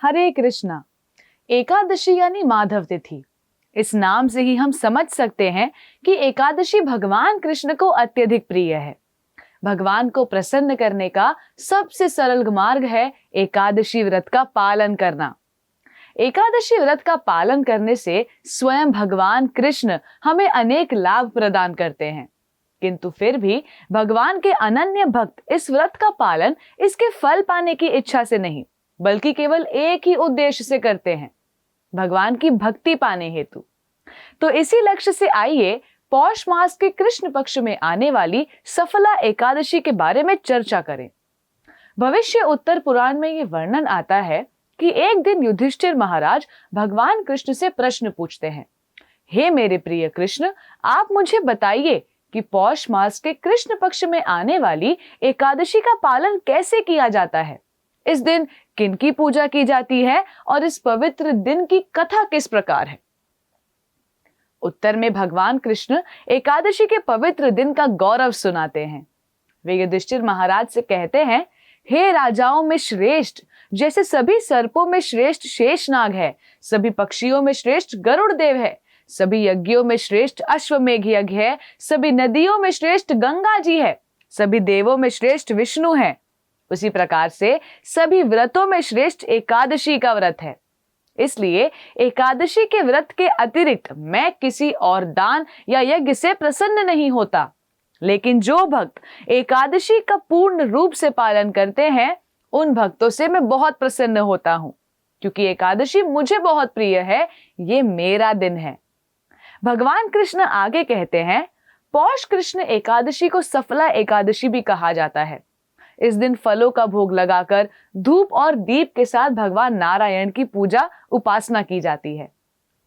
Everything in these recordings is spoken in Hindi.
हरे कृष्णा। एकादशी यानी माधव तिथि। इस नाम से ही हम समझ सकते हैं कि एकादशी भगवान कृष्ण को अत्यधिक प्रिय है। भगवान को प्रसन्न करने का सबसे सरल मार्ग है एकादशी व्रत का पालन करना। एकादशी व्रत का पालन करने से स्वयं भगवान कृष्ण हमें अनेक लाभ प्रदान करते हैं, किंतु फिर भी भगवान के अनन्य भक्त इस व्रत का पालन इसके फल पाने की इच्छा से नहीं, बल्कि केवल एक ही उद्देश्य से करते हैं, भगवान की भक्ति पाने हेतु। तो इसी लक्ष्य से आइए पौष मास के कृष्ण पक्ष में आने वाली सफला एकादशी के बारे में चर्चा करें। भविष्य उत्तर पुराण में यह वर्णन आता है कि एक दिन युधिष्ठिर महाराज भगवान कृष्ण से प्रश्न पूछते हैं, हे मेरे प्रिय कृष्ण, आप मुझे बताइए कि पौष मास के कृष्ण पक्ष में आने वाली एकादशी का पालन कैसे किया जाता है। इस दिन किनकी पूजा की जाती है और इस पवित्र दिन की कथा किस प्रकार है। उत्तर में भगवान कृष्ण एकादशी के पवित्र दिन का गौरव सुनाते हैं। वे युधिष्ठिर महाराज से कहते हैं, हे राजाओं में श्रेष्ठ, जैसे सभी सर्पों में श्रेष्ठ शेषनाग है, सभी पक्षियों में श्रेष्ठ गरुड़ देव है, सभी यज्ञों में श्रेष्ठ अश्वमेघ यज्ञ है, सभी नदियों में श्रेष्ठ गंगा जी है, सभी देवों में श्रेष्ठ विष्णु है, उसी प्रकार से सभी व्रतों में श्रेष्ठ एकादशी का व्रत है। इसलिए एकादशी के व्रत के अतिरिक्त मैं किसी और दान या यज्ञ से प्रसन्न नहीं होता, लेकिन जो भक्त एकादशी का पूर्ण रूप से पालन करते हैं उन भक्तों से मैं बहुत प्रसन्न होता हूं, क्योंकि एकादशी मुझे बहुत प्रिय है, ये मेरा दिन है। भगवान कृष्ण आगे कहते हैं, पौष कृष्ण एकादशी को सफला एकादशी भी कहा जाता है। इस दिन फलों का भोग लगाकर धूप और दीप के साथ भगवान नारायण की पूजा उपासना की जाती है।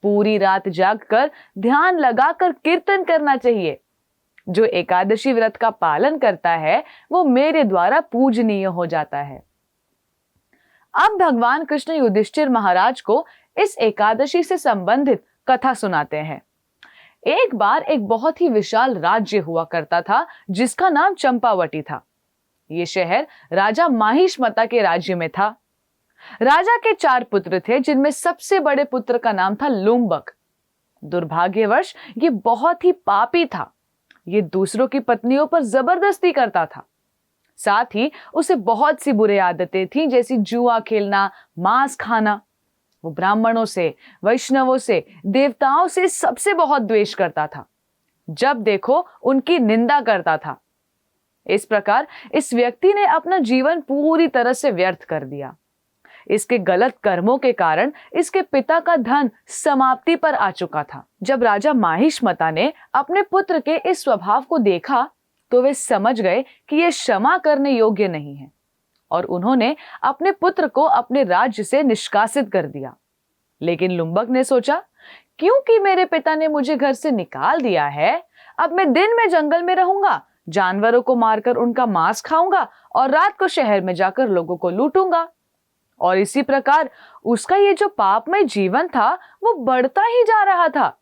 पूरी रात जागकर ध्यान लगाकर कीर्तन करना चाहिए। जो एकादशी व्रत का पालन करता है वो मेरे द्वारा पूजनीय हो जाता है। अब भगवान कृष्ण युधिष्ठिर महाराज को इस एकादशी से संबंधित कथा सुनाते हैं। एक बार एक बहुत ही विशाल राज्य हुआ करता था जिसका नाम चंपावटी था। ये शहर राजा माहिष्मता के राज्य में था। राजा के 4 पुत्र थे, जिनमें सबसे बड़े पुत्र का नाम था लुम्बक। दुर्भाग्यवश ये बहुत ही पापी था। ये दूसरों की पत्नियों पर जबरदस्ती करता था। साथ ही उसे बहुत सी बुरी आदतें थीं, जैसी जुआ खेलना, मांस खाना। वो ब्राह्मणों से, वैष्णवों से, देवताओं से सबसे बहुत द्वेष करता था। जब देखो उनकी निंदा करता था। इस प्रकार इस व्यक्ति ने अपना जीवन पूरी तरह से व्यर्थ कर दिया। इसके गलत कर्मों के कारण इसके पिता का धन समाप्ति पर आ चुका था। जब राजा माहिष्मता ने अपने पुत्र के इस स्वभाव को देखा तो वे समझ गए कि यह क्षमा करने योग्य नहीं है और उन्होंने अपने पुत्र को अपने राज्य से निष्कासित कर दिया। लेकिन लुम्बक ने सोचा, क्योंकि मेरे पिता ने मुझे घर से निकाल दिया है, अब मैं दिन में जंगल में रहूंगा, जानवरों को मारकर उनका मांस खाऊंगा और रात को शहर में जाकर लोगों को लूटूंगा। और इसी प्रकार उसका ये जो पापमय जीवन था वो बढ़ता ही जा रहा था।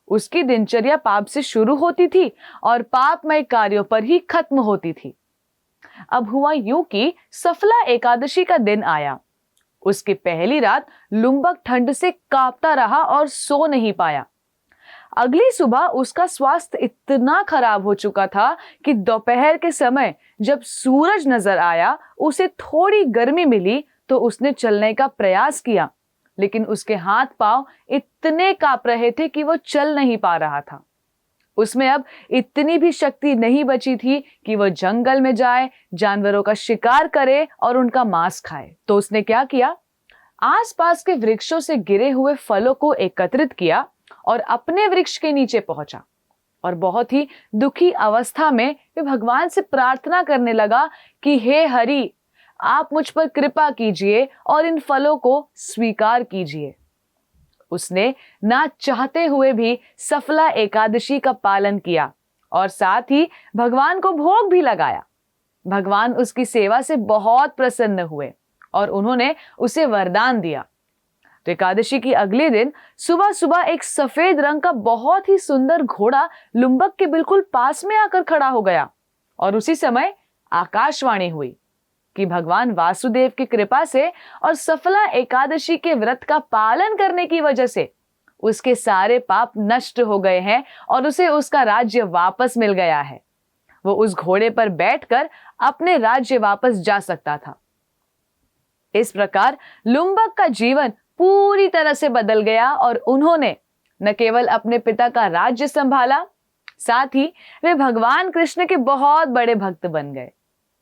उसकी दिनचर्या पाप से शुरू होती थी और पापमय कार्यों पर ही खत्म होती थी। अब हुआ यूं कि सफला एकादशी का दिन आया। उसकी पहली रात लुम्बक ठंड से कांपता रहा और सो नहीं पाया। अगली सुबह उसका स्वास्थ्य इतना खराब हो चुका था कि दोपहर के समय जब सूरज नजर आया, उसे थोड़ी गर्मी मिली तो उसने चलने का प्रयास किया, लेकिन उसके हाथ पांव इतने कांप रहे थे कि वो चल नहीं पा रहा था। उसमें अब इतनी भी शक्ति नहीं बची थी कि वो जंगल में जाए, जानवरों का शिकार करे और उनका मांस खाए। तो उसने क्या किया, आसपास के वृक्षों से गिरे हुए फलों को एकत्रित किया और अपने वृक्ष के नीचे पहुंचा और बहुत ही दुखी अवस्था में वे भगवान से प्रार्थना करने लगा कि हे हरि, आप मुझ पर कृपा कीजिए और इन फलों को स्वीकार कीजिए। उसने ना चाहते हुए भी सफला एकादशी का पालन किया और साथ ही भगवान को भोग भी लगाया। भगवान उसकी सेवा से बहुत प्रसन्न हुए और उन्होंने उसे वरदान दिया। तो एकादशी की अगले दिन सुबह सुबह एक सफेद रंग का बहुत ही सुंदर घोड़ा लुम्बक के बिल्कुल पास में आकर खड़ा हो गया और उसी समय आकाशवाणी हुई, कि भगवान वासुदेव की कृपा से और सफला एकादशी के व्रत का पालन करने की वजह से उसके सारे पाप नष्ट हो गए हैं और उसे उसका राज्य वापस मिल गया है। वो उस घोड़े पर बैठकर अपने राज्य वापस जा सकता था। इस प्रकार लुम्बक का जीवन पूरी तरह से बदल गया और उन्होंने न केवल अपने पिता का राज्य संभाला, साथ ही वे भगवान कृष्ण के बहुत बड़े भक्त बन गए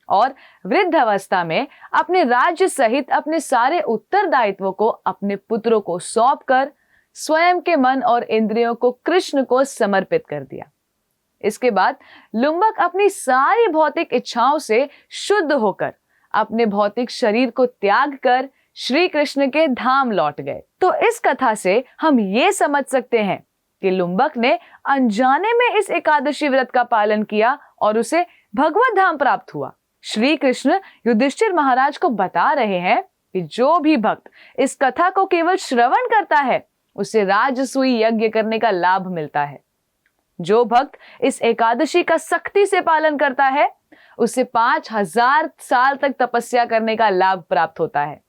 और वृद्ध अवस्था में अपने राज्य सहित अपने सारे उत्तरदायित्वों को अपने पुत्रों को सौंपकर स्वयं के मन और इंद्रियों को कृष्ण को समर्पित कर दिया। इसके बाद लुम्बक अपनी सारी भौतिक इच्छाओं से शुद्ध होकर अपने भौतिक शरीर को त्याग कर श्री कृष्ण के धाम लौट गए। तो इस कथा से हम ये समझ सकते हैं कि लुम्बक ने अनजाने में इस एकादशी व्रत का पालन किया और उसे भगवत धाम प्राप्त हुआ। श्री कृष्ण युधिष्ठिर महाराज को बता रहे हैं कि जो भी भक्त इस कथा को केवल श्रवण करता है उसे राजसूय यज्ञ करने का लाभ मिलता है। जो भक्त इस एकादशी का सख्ती से पालन करता है उसे 5000 साल तक तपस्या करने का लाभ प्राप्त होता है।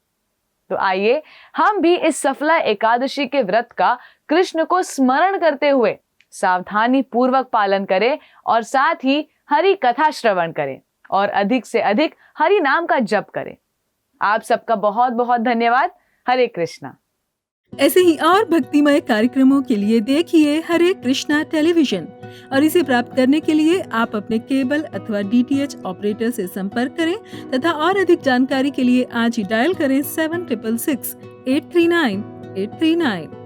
तो आइए हम भी इस सफला एकादशी के व्रत का कृष्ण को स्मरण करते हुए सावधानी पूर्वक पालन करें और साथ ही हरि कथा श्रवण करें और अधिक से अधिक हरि नाम का जप करें। आप सबका बहुत बहुत धन्यवाद। हरे कृष्णा। ऐसे ही और भक्तिमय कार्यक्रमों के लिए देखिए हरे कृष्णा टेलीविजन और इसे प्राप्त करने के लिए आप अपने केबल अथवा DTH ऑपरेटर से संपर्क करें तथा और अधिक जानकारी के लिए आज ही डायल करें 7666 839 839।